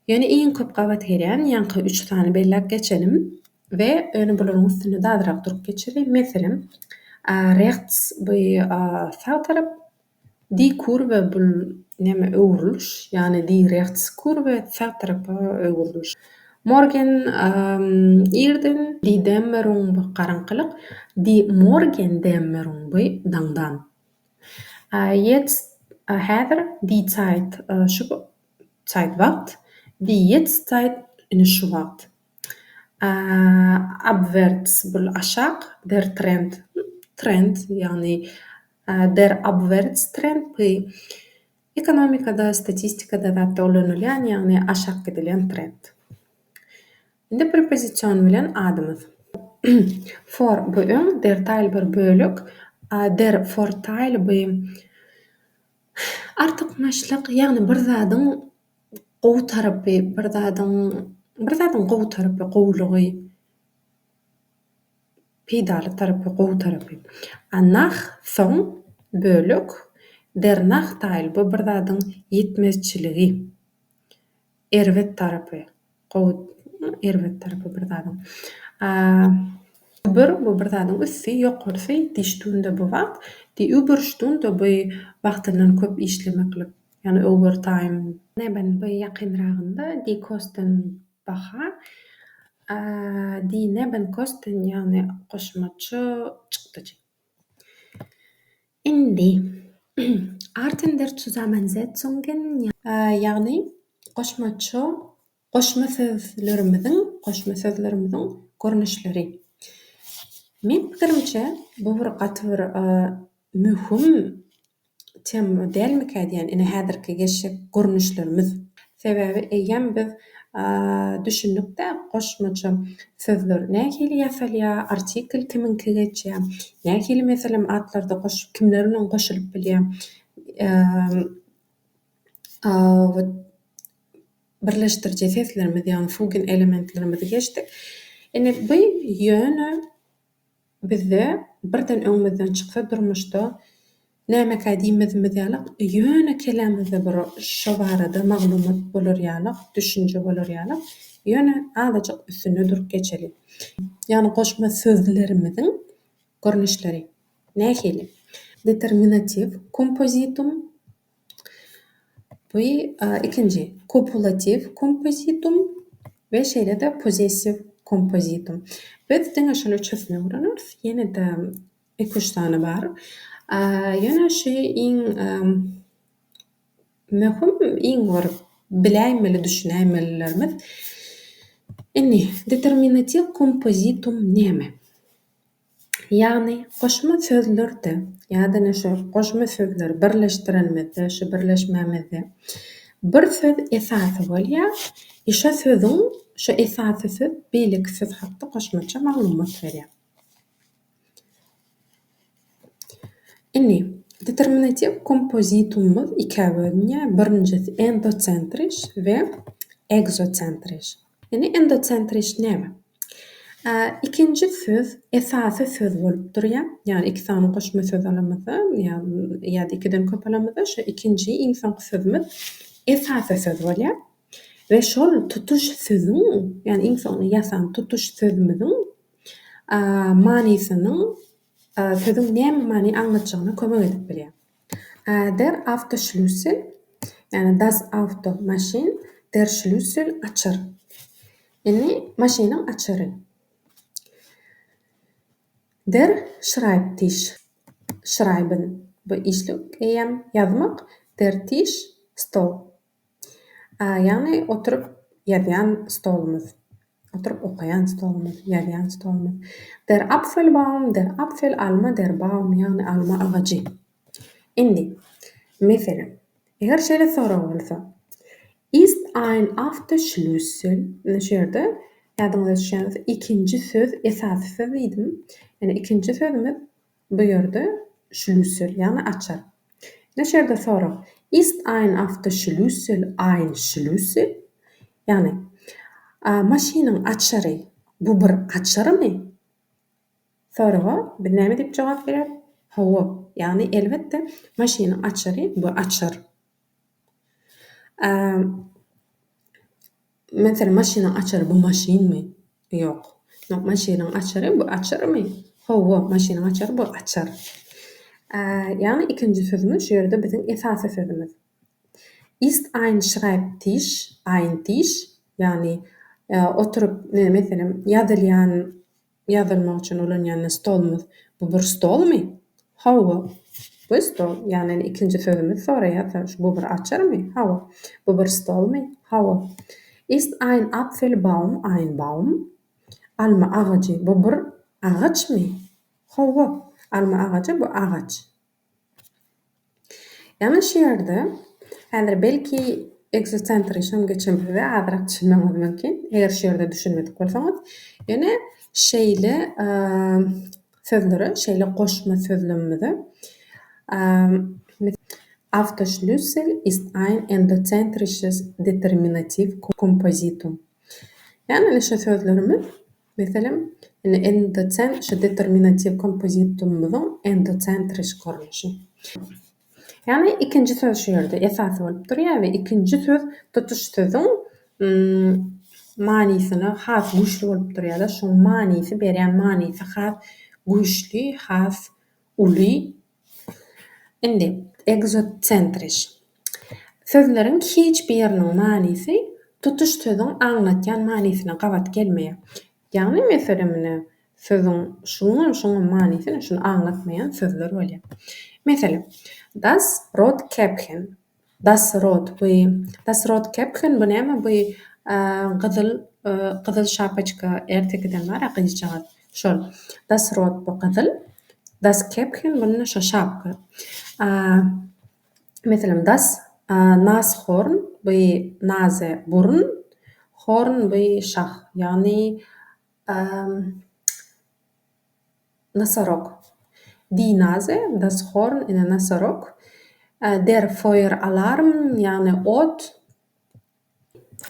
Ýöne iň köp gabat gelýän ýanky 3 tany bellek geçelim we öňe bularyň üstüne dazrak durup geçerim. Meselem rechts bu sağ tarap die Kurve bu näme öwrülüş, yani die Rechtskurve sağ tarapa öwrülüş. Morgen irden die Dämmerung bu garaňkylyk, die Morgendämmerung bu daňdan. Jetzt häzir die Zeit şu Zeitwart, die Jetztzeit ine şu wagt. Abwärts bu aşağı, der Trend yani der Abwärtstrend bu Ekonomikada, statistikada zat kullanylýan, ýagny aşak gidilen trend. Indi prepozisiýon bilen adymyz. For bu öň dertaýl bir bölük, der fortaýl bu artykmaçlyk, ýagny bir zadyň gowy tarapy, bir zadyň gowy tarapy, gowlugy, peýdaly tarapy, gowy tarapy. Nach soň bölük der nachtaýl bu bir zadyň ýetmezçiligi, erwet tarapy, gowy erwet tarapy bir zadyň. Bu bir zadyň üssi, ýokarsy, diçdüğünde bu wagt, überşdüğünde bu wagtyndan köp işlemeklik, ýani overtime. Näben bu ýakynragynda die kosten baha, die Nebenkosten ýagny goşmaçy çykdy. Indi Arten der Zusammensetzungen, ýagny goşmaçy goşma sözlerimiziň görnüşleri. Men pikirimçe bu bir gaty bir mühim tema dälmika diýen ine häzirki geçek görnüşlerimiz. Sebebi eýem biz düşündükde goşmaçy sözler nähili ýasalýar, artikl kiminki geçýär, nähili meselem atlarda kimler bilen goşulyp bilýär. Birleşdirici seslerimiz ýagny fugen elementlerimizi geçdik. Ine bu ýöne bizde birden öňümizden çyksa durmuşda näme diýmezimiz ýalyk ýöne kelämizde bir şo barada maglumat bolar ýalyk, düşünje bolar ýalyk, ýöne azajyk üstüne durup geçeli. Ýagny goşma sözlerimiziň görnüşleri nähili? Determinativ, kompozitum, bu ikinji kopulativ kompozitum we şeýle-de possessive kompozitum. Biz diňe şol çösüne öwreniriz. Ýene-de 2-3 tane bar. Ýöne şu iň möhüm, iň bir biläýmeli, düşünäýmelilerimiz. Determinativ kompozitum näme? Ýagny goşma sözlerde ýa-da şu goşma sözleri birleşdirenmezde, şu birleşmämezde bir söz esasy bolýar, şo sözüň şu esasy söz beýleki söz hakda goşmaça maglumat berýär. Determinativ kompozitumymyz ikiä bölünýär. Birinjisi endocentriş we egzocentriş. Endocentriş näme? İkinji söz esasy söz bolup durýar. Ýani iki tane goşma söz alamyza, ýa-da ikiden köp alamyza, şu ikinji iň soňky sözümiz esasy söz bolýar. Ve şol tutuş sözüň, ýani iň soňky ýasan tutuş sözümiziň manysynyň sözüň näme many anlatjagyna kömek edip berýär. Der Autoschlüssel, ýani das Auto maşin, der Schlüssel açar. Maşynyň açary. Der Schreibtisch, schreiben, bu işlik, ýazmak, der Tisch, stol. Ýagny oturup ýazýan stolumyz, oturup okaýan stolumyz, ýazýan stolumyz. Der Apfelbaum, der Apfel, alma, der Baum, ýagny alma agacy. Meselem, eger şeýle sorag bolsa, ist ein Autoschlüssel, şerde ýadyňyza düşýän ikinji söz esasy söz diýdim. İkinji sözümüz bu ýerde Schlüssel, ýagny açar. Şerde sorag, ist ein Autoschlüssel ein Schlüssel? Ýagny maşynyň açary bu bir açarmy? Soraga bir näme diýip jogap berer? Hawa, ýagny elbetde maşynyň açary bu açar. Mesela maşynyň açary bu maşynmy? Ýok. Maşynyň açary bu açarmy? Hawa, maşynyň açary bu açar. Ýagny ikinji sözümüz şu ýerde biziň esasy sözümüz. Ist ein Schreibtisch ein Tisch? Ýagny oturup meselem ýazylmak üçin ulanýan stolumyz bu bir stolmy? Hawa, bu stol. Ýagny ikinji sözümüz soraýar, bu bir açarmy? Hawa, bu bir stolmy? Hawa. Ist ein Apfelbaum ein Baum? Alma agacy bu bir agaçmy? Hawa, alma agacy bu agaç. Ýani şu ýerde Häzir belki egzosentrişem geçenlerde azrak düşünmeňiz mümkin. Eger şu ýerde düşünmedik bolsaňyz, ýöne şeýle sözleri, şeýle goşma sözlemleri. Aufschlüssel ist ein endozentrisches Determinativkompositum. Yani şu sözlerimiz, mesela şu determinativ kompozitumumuzun endocentriş görünüşü. Yani ikinci söz şu ýerde esasy bolup durýar we ikinci söz tutuş sözüň manysini has güçlü bolup durýar-da, şoň manysy berýän manysy has güçlü, has uly. Indi egzocentriş. Sözleriň hiç biriniň manysy tutuş sözüň aňlatýan manysyna gabat gelmeýär. Yani meselem sözüň şuňa manysyny şunu aňlatmaýan sözler bolýar. Mesela das Rotkäppchen. Das Rotkäppchen bu näme? Bu gyzyl şapaçka ertekden bar gyýjak. Şol. Das Rot bu gyzyl. Das Käppchen bu şo şapka. Mesela das Nashorn bu naze burun. Horn bu şah. Yani nasarok. Die Nase, das Horn in der Nasarok. Der Feueralarm, yani ot.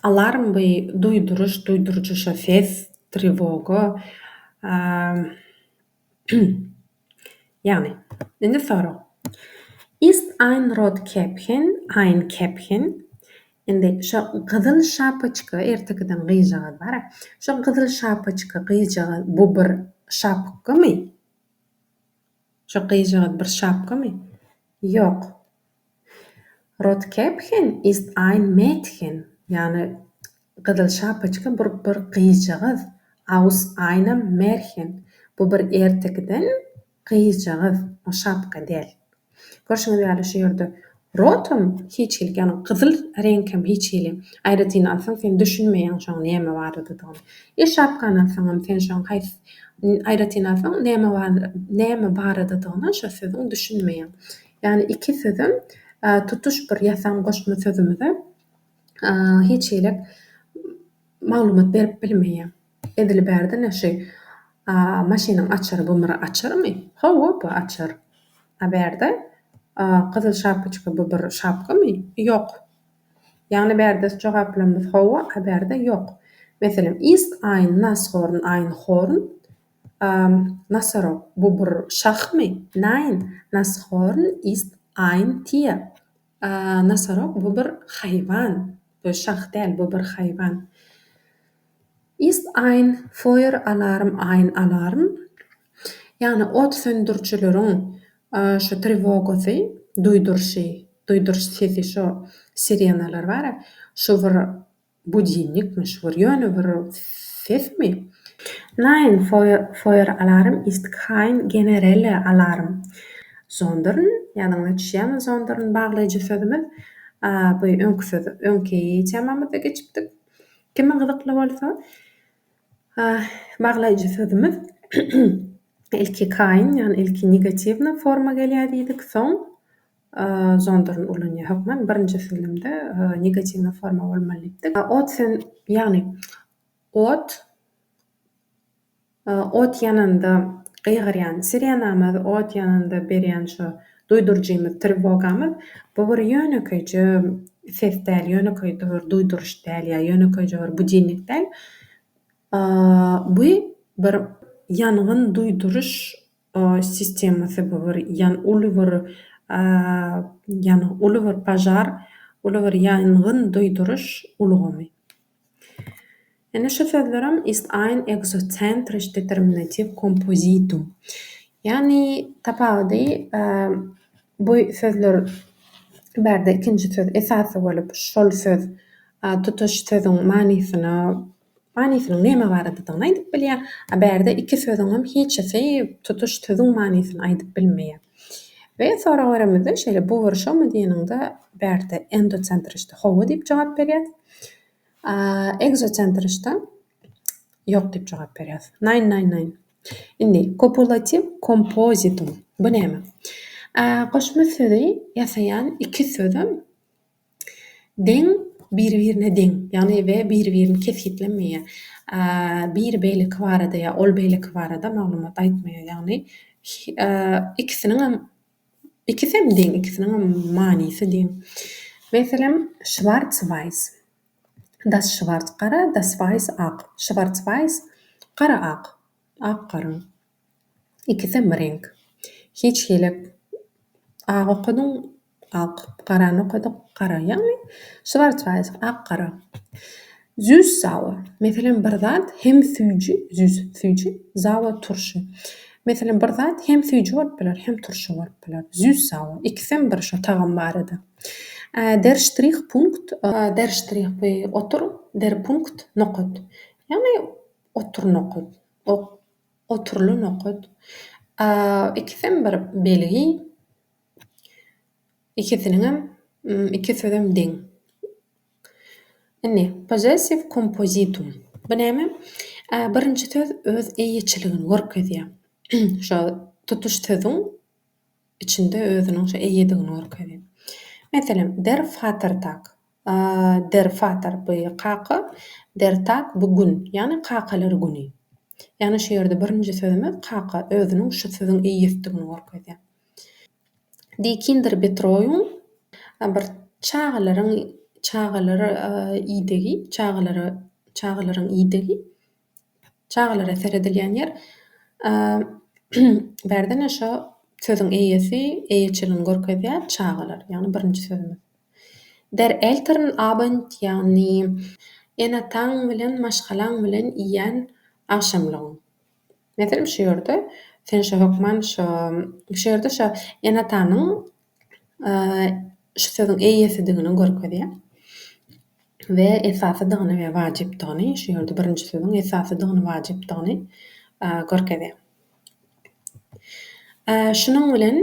Alarm bu duyduruş, duydurucu ses, trivoga. Yani, indi soru. Ist ein Rotkäppchen ein Käppchen? Indi şu gyzyl şapaçka ertekden gyýjak bar. Şu gyzyl şapaçka gyýjak bu bir şapkamy? Şu gyýjak bir şapkamy? Ýok. Rotkäppchen ist ein Mädchen. Yani gyzyl şapaçka bir gyýjak aus einem Märchen. Bu bir ertekden gyýjak, o şapka däl. Görşüňiz ýaly şu ýerde rotum hiç ilgi, yani gyzyl reňkem hiç ilgi. Aýratyn alsaň sen düşünmeýän şoň näme bardy diýip. Şapkany alsaň sen şoň haýsy aýratyn alsaň näme bardy diýip şo sözüň düşünmeýän. Yani iki sözüm tutuş bir ýasam goşma sözümizde hiç ilek maglumat berip bilmeýär. Edil berdi näşe maşynyň açary bu açarmy? Hawa bu açar. Berde gyzyl şapaçka bu bir şapkamy? Ýok. Yani berde jogaplamyz hawa, berde ýok. Meselem ist ein Nashorn ein Horn? Nasarok bu bir şahmy? Nein, Nashorn ist ein Tier. Nasarok bu bir haýwan. Bu şah däl, bu bir haýwan. Ist ein Feueralarm ein Alarm? Yani ot söndürçüleriň şu trivogasy, duyduruş sesi, şu sirenalar bar. Şu bir budilnikmi, şu bir ýöne bir sesmi? Nein, Feueralarm ist kein generelle Alarm. Sondern, ýadyňyza düşýärmi, sondern baglyjy sözümüz bu öňki söz, öňki temamyza geçipdik. Kime gyzykly bolsa, baglyjy sözümüz ilki kein, yani ilki negativna forma gelýär diýdik, soň sondern ulany hökmen birinji filmde negativna forma bolmaly diýdik. Yani ot ýanynda gyýgyrýan sirenamyz, ot ýanynda berýän şu duýdurjymyz, trivogamy bu bir ýönekeýji ses däl, ýönekeýji bir duýduruş däl, ýa ýönekeýji bir budilnik däl. Bu bir ýangyn duýduruş sistemasy, bu bir uly bir pajar, uly bir ýangyn duýduruş ulgamy. Ene şu sözlerim ist ein exozentrisch determinativ Kompositum. Yani tapawdy bu sözler berde ikinji söz esasy bolup şol söz tutuş sözüň manysyny näme bardygyny aýdyp bilýär. Berde iki sözüň hiçe tutuş sözüň manysyny aýdyp bilmeýär. Ve sonra öğrenmede şeýle bu wurşamy diýeninde berde endocentriçde hawa diýip jogap berýär. Egzocentriçde ýok diýip jogap berýär. Nein. Indi kopulativ kompozitum. Bu näme? Goşma sözi ýasaýan iki sözüm Deň bir-birine deň, ýagny we bir-birini kesgitlenmeýär. Bir beýlik barada ýa ol beýlik barada maglumat aýtmaýar. Ýagny ikisiniň hem ikisi hem deň, ikisiniň hem manysy deň. Meselem Schwarz-Weiß. Das Schwarz gara, das Weiß ak. Schwarz-Weiß gara ak, ak gara. İkisi hem bir renk. Hiç gelek ak okadyň, ak, garany okadyk, gara. Ýagny Schwarz-Weiß ak gara. Süß-sauer. Meselem bir zat hem süýji, süß süýji, sauer turşy. Meselem bir zat hem süýji bolup biler, hem turşy bolup biler. Süß-sauer. İkisi hem bir şo tagam barada. Der Strichpunkt, der Strich by otur, der Punkt nokot. Ýagny otur nokot, oturly nokot. İkisi hem bir belgi, ikisiniň hem iki söz hem deň. Ine, possessive compositum. Bu näme? Birinji söz öz eýeçiligini görkezýär. Şo tutuş sözüň içinde özüniň şo eýedigini görkezýär. Meselem, der Vatertag. Der Vater bu kaky, der Tag bu gün, ýagny kakalar güni. Ýagny şu ýerde birinji sözümiz kaka özüniň şu sözüň eýesdigini görkezýär. Die Kinderbetreuung bir çağalary iýdegi, çağalaryň iýdegi, çağalara seredilýän ýer. Berdine şo sözüň eýesi, eýeçiligini görkezýär çağalar, ýagny birinji sözümiz. Der Elternabend, ýagny enataň bilen, maşgalaň bilen iýen akşamlygy. Meselem şu ýerde sen şo hokman şu ýerde şo enatanyň şu sözüň eýesidigini görkezýär. We esasydygyny we wajypdygyny, şu ýerde birinji sözüň esasydygyny, wajypdygyny görkezýär. Şunuň bilen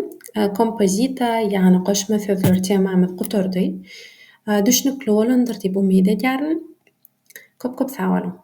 kompozita ýagny goşma sözler temamyz gutardy. Düşnükli bolandyr diýip umyt edýärin. Köp sag bolun.